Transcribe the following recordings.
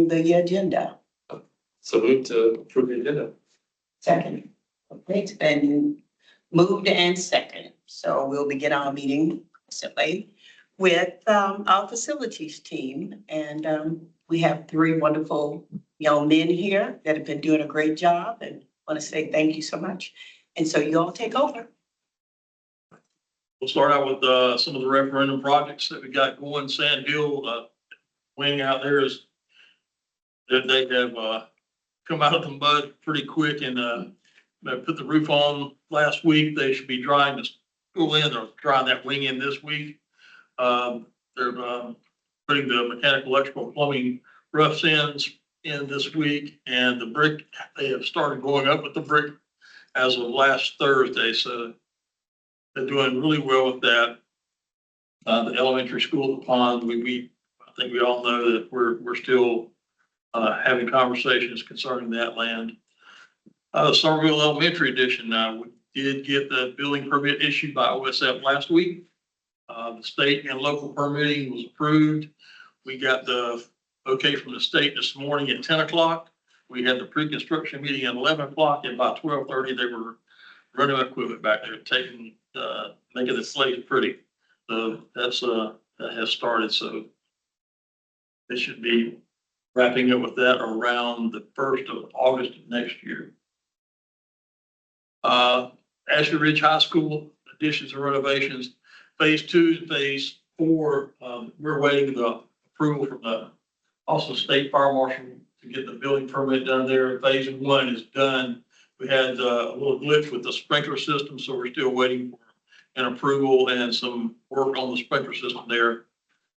the agenda. So move to approve the agenda. Second. Okay, it's been moved and second. So we'll begin our meeting presently with our facilities team. And we have three wonderful young men here that have been doing a great job and want to say thank you so much. And so you all take over. We'll start out with some of the referendum projects that we got going. Sand Hill wing out there is that they have come out of the mud pretty quick and they put the roof on last week. They should be drying the school in or drying that wing in this week. They're putting the mechanical, electrical, plumbing rough ends in this week, and the brick, they have started going up with the brick as of last Thursday. So they're doing really well with that. The elementary school at the pond, I think we all know that we're still having conversations concerning that land. Somerville Elementary Edition, we did get the building permit issued by OSF last week. The state and local permitting was approved. We got the okay from the state this morning at 10 o'clock. We had the pre-construction meeting at 11 o'clock, and by 12:30, they were running equipment back there, making the slate pretty. So that has started. So they should be wrapping up with that around the 1st of August of next year. Ashley Ridge High School additions and renovations, phase 2 and phase 4. We're waiting the approval from the Austin State Fire Marshal to get the building permit done there. Phase 1 is done. We had a little glitch with the sprinkler system, so we're still waiting for an approval and some work on the sprinkler system there.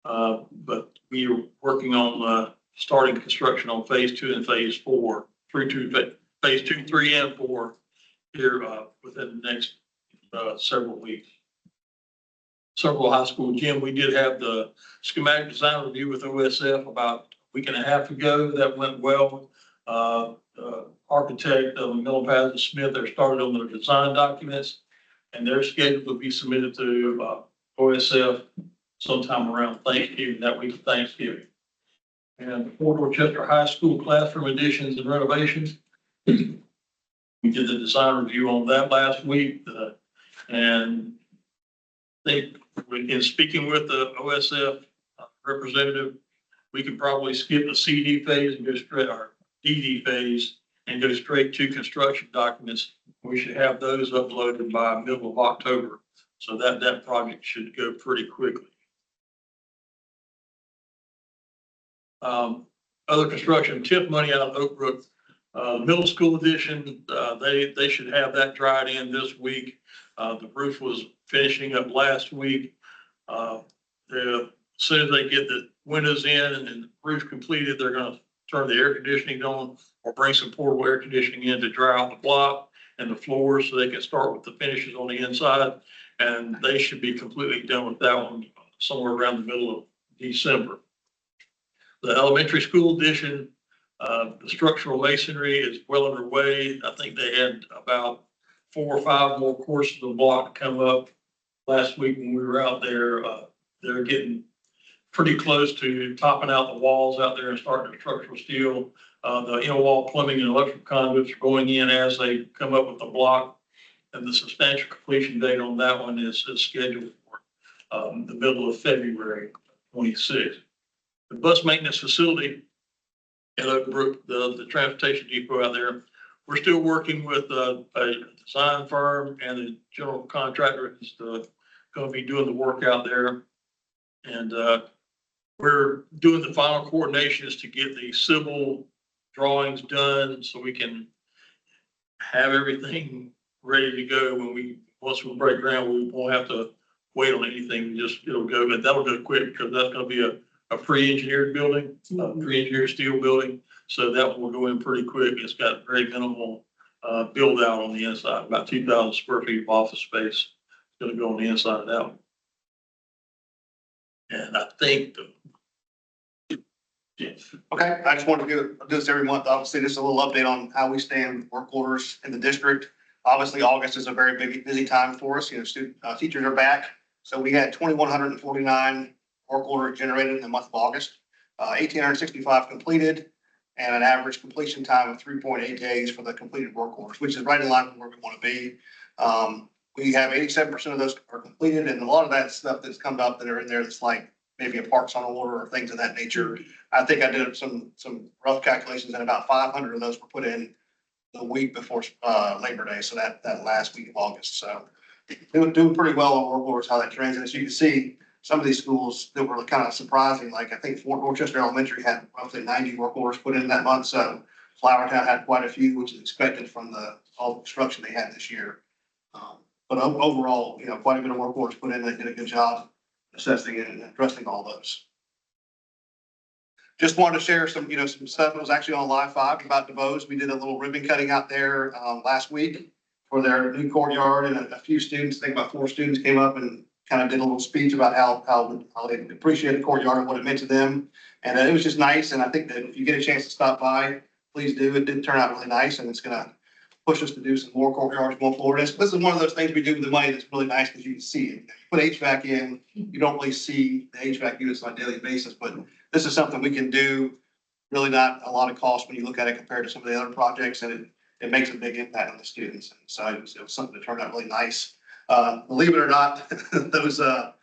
But we are working on starting construction on phase 2 and phase 4, phase 2, 3, and 4 here within the next several weeks. Several high school gym, we did have the schematic design review with OSF about a week and a half ago. That went well. Architect Miller Patterson Smith, they're started on their design documents, and they're scheduled to be submitted to OSF sometime around Thanksgiving, that week of Thanksgiving. And Fort Dorchester High School classroom additions and renovations. We did the design review on that last week, and in speaking with the OSF representative, we could probably skip the CD phase and go straight, or DD phase, and go straight to construction documents. We should have those uploaded by middle of October, so that project should go pretty quickly. Other construction, TIF money out of Oak Brook. Middle school addition, they should have that dried in this week. The roof was finishing up last week. As soon as they get the windows in and the roof completed, they're going to turn the air conditioning on or bring some portable air conditioning in to dry out the block and the floors so they can start with the finishes on the inside. And they should be completely done with that one somewhere around the middle of December. The elementary school addition, the structural masonry is well underway. I think they had about 4 or 5 more courses of block come up last week when we were out there. They're getting pretty close to topping out the walls out there and starting the structural steel. The in-wall plumbing and electrical conduits are going in as they come up with the block. And the substantial completion date on that one is scheduled for the middle of February 26th. The bus maintenance facility at Oak Brook, the transportation depot out there, we're still working with a design firm and the general contractor is going to be doing the work out there. And we're doing the final coordinations to get the civil drawings done so we can have everything ready to go once we break ground. We won't have to wait on anything, it'll go, but that'll go quick because that's going to be a pre-engineered building, pre-engineered steel building. So that one will go in pretty quick. It's got very minimal build out on the inside, about 2,000 square feet of office space. It's going to go on the inside of that one. And I think Okay, I just wanted to do this every month. Obviously, just a little update on how we stand with work orders in the district. Obviously, August is a very busy time for us. Teachers are back. So we had 2,149 work orders generated in the month of August. 1,865 completed, and an average completion time of 3.8 days for the completed work orders, which is right in line with where we want to be. We have 87% of those are completed, and a lot of that stuff that's come up that are in there that's like maybe a parts on order or things of that nature. I think I did some rough calculations, and about 500 of those were put in the week before Labor Day, so that last week of August. So doing pretty well on work orders, how that trends. And as you can see, some of these schools that were kind of surprising, like I think Fort Dorchester Elementary had roughly 90 work orders put in that month. So Flowertown had quite a few, which is expected from all the construction they had this year. But overall, quite a bit of work orders put in. They did a good job assessing and addressing all those. Just wanted to share some stuff that was actually on Live 5 about DuBose. We did a little ribbon cutting out there last week for their new courtyard, and a few students, I think about 4 students, came up and kind of did a little speech about how they appreciate the courtyard and what it meant to them. And it was just nice. And I think that if you get a chance to stop by, please do. It did turn out really nice, and it's going to push us to do some more courtyards going forward. This is one of those things we do with the money that's really nice because you can see it. You put HVAC in, you don't really see the HVAC units on a daily basis, but this is something we can do, really not a lot of cost when you look at it compared to some of the other projects, and it makes a big impact on the students. And so it was something that turned out really nice. Believe it or not, those the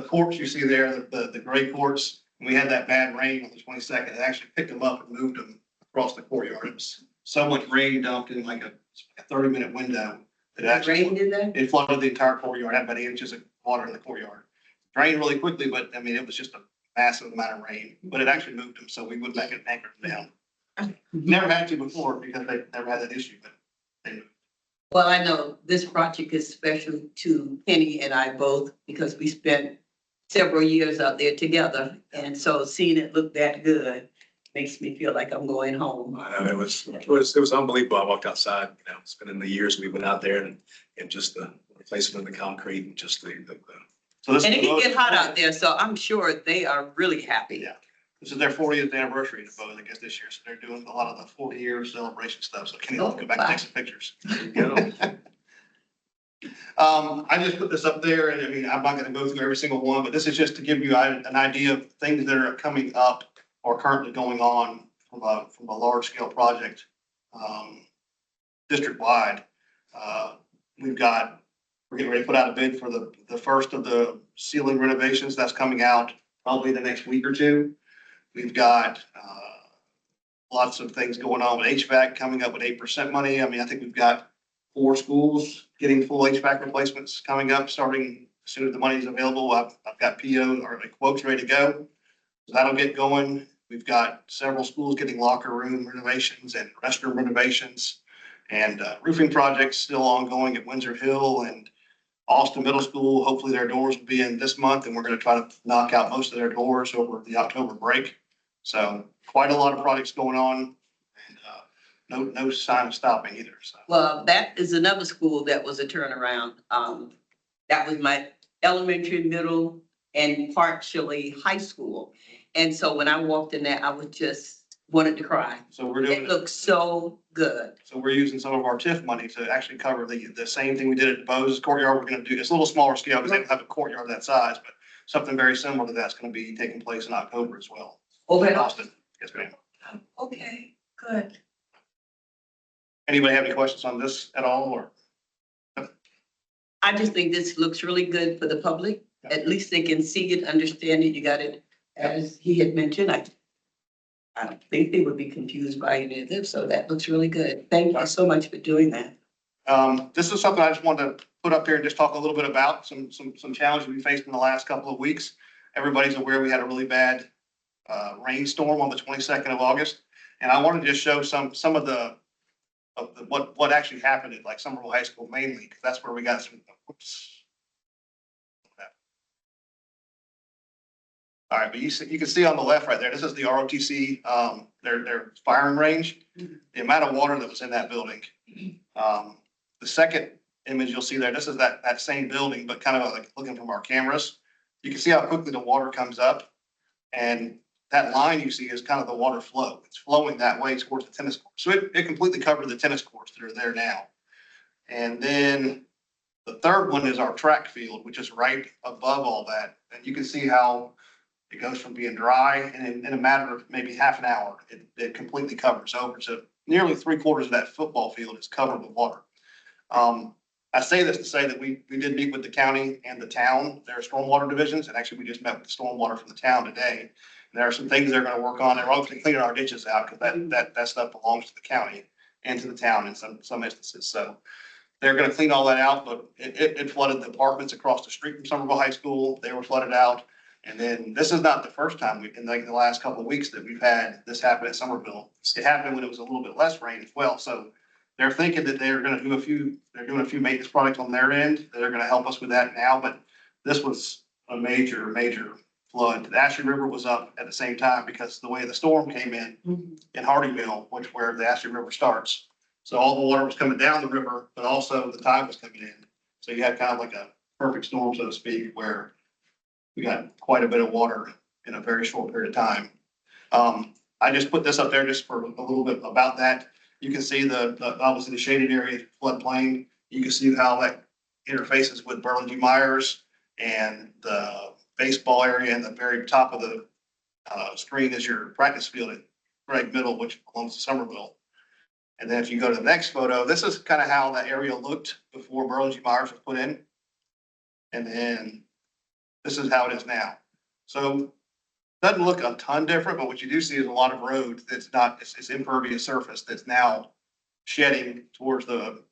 courts you see there, the gray courts, when we had that bad rain on the 22nd, it actually picked them up and moved them across the courtyard. It was so much rain dumped in like a 30-minute window that actually Rain did that? it flooded the entire courtyard. Had about 8 inches of water in the courtyard. Drained really quickly, but I mean it was just a massive amount of rain. But it actually moved them, so we wouldn't make it anchor them down. Never had to before because they never had that issue, but they moved. Well, I know this project is special to Penny and I both because we spent several years out there together. And so seeing it look that good makes me feel like I'm going home. I know it was unbelievable. I walked outside, it's been in the years we've been out there and just the replacement of the concrete and just the So this And it is can get hot out there, so I'm sure they are really happy. Yeah. This is their 40th anniversary of DuBose, I guess, this year. So they're doing a lot of the 40-year celebration stuff. So Kenny will go back and take some pictures. I just put this up there, and I mean, I'm not going to go through every single one, but this is just to give you an idea of things that are coming up or currently going on from a large scale project district wide. We're getting ready to put out a bid for the first of the ceiling renovations that's coming out probably the next week or two. We've got lots of things going on with HVAC coming up with 8% money. I mean, I think we've got 4 schools getting full HVAC replacements coming up, starting as soon as the money is available. I've got PO or the quotes ready to go. So that'll get going. We've got several schools getting locker room renovations and restroom renovations, and roofing projects still ongoing at Windsor Hill and Austin Middle School. Hopefully their doors will be in this month, and we're going to try to knock out most of their doors over the October break. So quite a lot of projects going on, and no sign of stopping either. So. Well, that is another school that was a turnaround. That was my elementary, middle, and partially high school. And so when I walked in there, I was just wanted to cry. So we're doing It looks so good. So we're using some of our TIF money to actually cover the same thing we did at DuBose courtyard. We're going to do, it's a little smaller scale because they don't have a courtyard that size, but something very similar to that's going to be taking place in October as well. Okay. In Austin. Yes, ma'am. Okay, good. Anybody have any questions on this at all, or? I just think this looks really good for the public. At least they can see it, understand it. You got it, as he had mentioned. I don't think they would be confused by any of this, so that looks really good. Thank you so much for doing that. This is something I just wanted to put up here and just talk a little bit about some challenges we faced in the last couple of weeks. Everybody's aware we had a really bad rainstorm on the 22nd of August, and I wanted to just show some of what actually happened at like Somerville High School mainly, because that's where we got some. Oops. All right, but you can see on the left right there, this is the ROTC, their firing range, the amount of water that was in that building. The second image you'll see there, this is that same building, but kind of like looking from our cameras. You can see how quickly the water comes up, and that line you see is kind of the water flow. It's flowing that way towards the tennis court. So it completely covered the tennis courts that are there now. And then the third one is our track field, which is right above all that. And you can see how It goes from being dry and in a matter of maybe half an hour, it completely covers over. So nearly 3/4 of that football field is covered with water. I say this to say that we did meet with the county and the town, their stormwater divisions, and actually we just met with the stormwater from the town today. And there are some things they're gonna work on. They're obviously cleaning our ditches out because that stuff belongs to the county and to the town in some instances. So they're gonna clean all that out, but it flooded the apartments across the street from Somerville High School. They were flooded out. And then this is not the first time in like the last couple of weeks that we've had this happen at Somerville. It happened when it was a little bit less rain as well. So they're thinking that they're doing a few maintenance projects on their end that are gonna help us with that now, but this was a major flood. The Ashley River was up at the same time because the way the storm came in Hardyville, where the Ashley River starts. So all the water was coming down the river, but also the tide was coming in. So you had kind of like a perfect storm, so to speak, where we got quite a bit of water in a very short period of time. I just put this up there just for a little bit about that. You can see obviously the shaded area floodplain. You can see how that interfaces with Berlin G. Myers, and the baseball area, and the very top of the screen is your practice field at Greg Middle, which belongs to Somerville. And then if you go to the next photo, this is kind of how that area looked before Berlin G. Myers was put in. And then this is how it is now. So doesn't look a ton different, but what you do see is a lot of road it's impervious surface that's now shedding towards the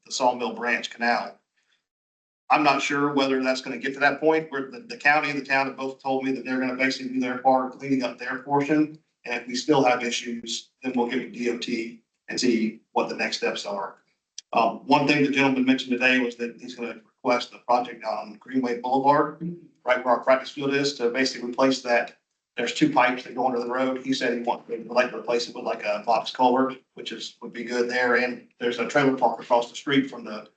Sawmill Branch Canal. I'm not sure whether that's gonna get to that point where the county and the town have both told me that they're gonna basically do their part of cleaning up their portion. And if we still have issues, then we'll give it DOT and see what the next steps are. One thing the gentleman mentioned today was that he's gonna request a project on Greenway Boulevard, right where our practice field is, to basically replace that. There's 2 pipes that go under the road. He said would like to replace it with like a box culvert, which would be good there. And there's a trailer park across the street from the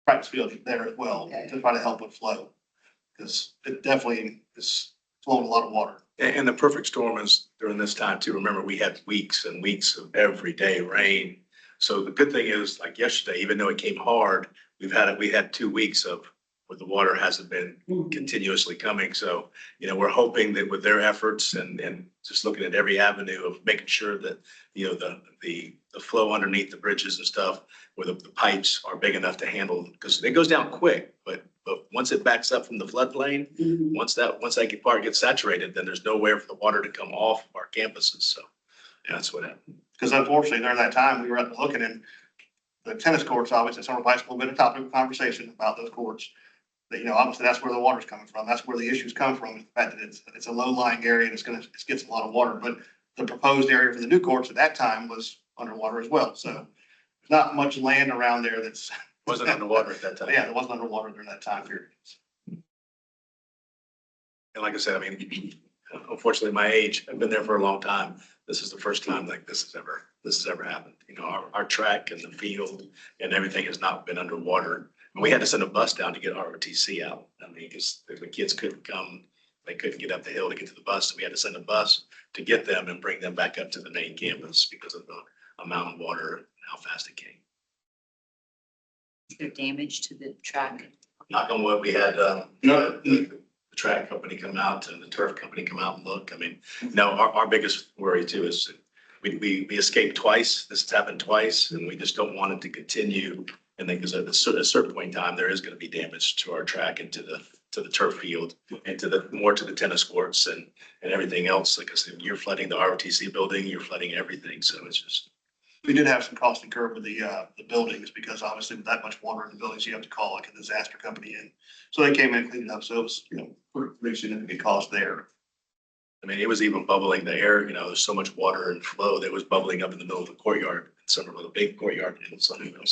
practice field there as well, to try to help with flow. Because it definitely is flowing a lot of water. And the perfect storm is during this time too. Remember, we had weeks and weeks of everyday rain. So the good thing is, like yesterday, even though it came hard, we had 2 weeks of where the water hasn't been continuously coming. So, we're hoping that with their efforts and just looking at every avenue of making sure that, the flow underneath the bridges and stuff, where the pipes are big enough to handle, because it goes down quick, but once it backs up from the floodplain, once that part gets saturated, then there's nowhere for the water to come off our campuses. So yeah, that's what happened. Because unfortunately, during that time, we were up looking, and the tennis courts, obviously, Somerville High School, been a topic of conversation about those courts. That, obviously that's where the water's coming from. That's where the issues come from, is the fact that it's a low-lying area and it gets a lot of water. But the proposed area for the new courts at that time was underwater as well. So there's not much land around there that's Wasn't underwater at that time. Yeah, it wasn't underwater during that time period. And like I said, unfortunately, my age, I've been there for a long time. This is the first time like this has ever happened. Our track and the field and everything has not been underwater. And we had to send a bus down to get ROTC out. Because the kids couldn't come, they couldn't get up the hill to get to the bus. So we had to send a bus to get them and bring them back up to the main campus because of the amount of water and how fast it came. Is there damage to the track? Knock on wood, we had the track company come out and the turf company come out and look. Our biggest worry too is we escaped twice. This has happened twice, and we just don't want it to continue. And then because at a certain point in time, there is going to be damage to our track and to the turf field and to the tennis courts and everything else. Like I said, you're flooding the ROTC building, you're flooding everything. So it's just. We did have some cost incurred with the buildings, because obviously with that much water in the buildings, you have to call like a disaster company in. So they came in and cleaned it up. So it was, pretty significant cost there. It was even bubbling the air, there's so much water and flow that was bubbling up in the middle of the courtyard, in Somerville, a big courtyard in Somerville.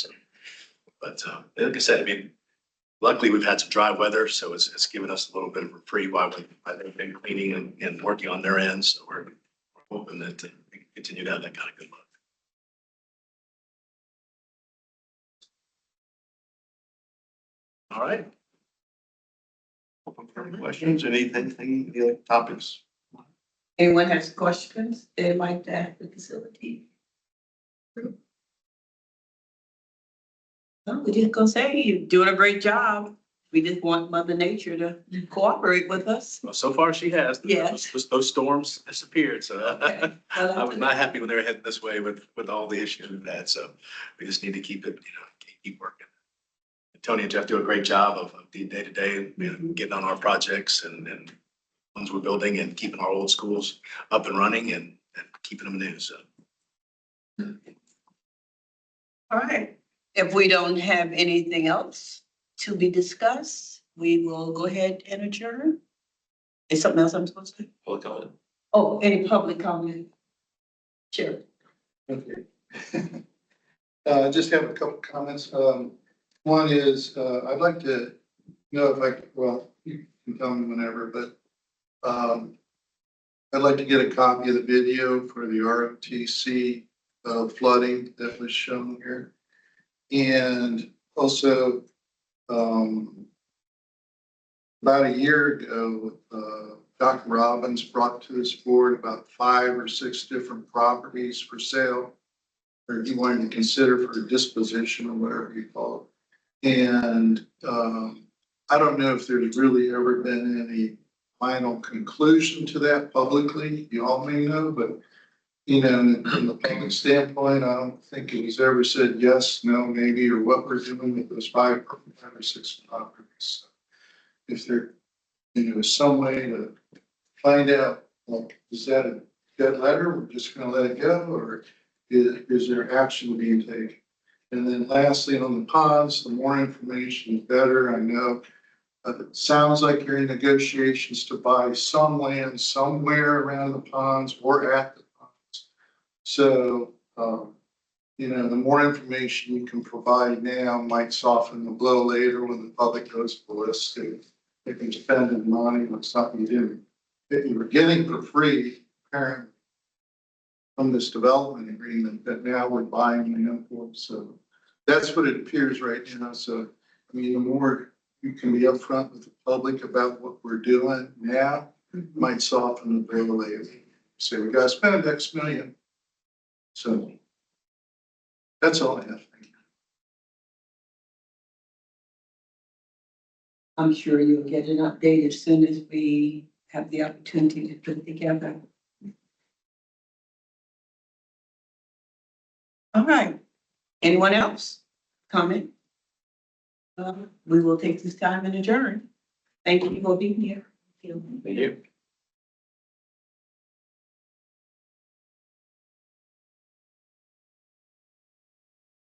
But like I said, luckily we've had some dry weather, so it's given us a little bit of reprieve while they've been cleaning and working on their end. So we're hoping that we can continue to have that kind of good luck. All right. Open for any questions, any other topics? Anyone has questions they'd like to ask the facility? No, we're just gonna say you're doing a great job. We just want Mother Nature to cooperate with us. Well, so far she has. Yes. Those storms disappeared, so Okay. Well, I was not happy when they were heading this way with all the issues we've had, so we just need to keep it, keep working. Tony and Jeff do a great job of the day-to-day, getting on our projects and ones we're building and keeping our old schools up and running and keeping them new, so. All right. If we don't have anything else to be discussed, we will go ahead and adjourn. Is something else I'm supposed to? Public comment. Oh, any public comment? Sure. Okay. Just have a couple comments. One is, I'd like to know if well, you can tell me whenever, but I'd like to get a copy of the video for the ROTC flooding that was shown here. And also, about a year ago, Dr. Robbins brought to this board about 5 or 6 different properties for sale, or he wanted to consider for disposition or whatever you call it. And I don't know if there's really ever been any final conclusion to that publicly. You all may know, but from the public standpoint, I don't think it was ever said yes, no, maybe, or what we're doing with those 5 or 6 properties. So if there, is some way to find out, like, is that a dead letter? We're just gonna let it go, or is there action being taken? And then lastly, on the ponds, the more information, the better. I know it sounds like you're in negotiations to buy some land somewhere around the ponds or at the ponds. So, the more information you can provide now might soften the blow later when the public goes ballistic. They can spend the money on something that you were getting for free, apparently, from this development agreement that now we're buying land for. So that's what it appears right now. So, the more you can be upfront with the public about what we're doing now, might soften the blow later. So we got to spend X million. So that's all I have. Thank you. I'm sure you'll get an update as soon as we have the opportunity to put it together. All right. Anyone else? Comment? We will take this time and adjourn. Thank you for being here. Thank you.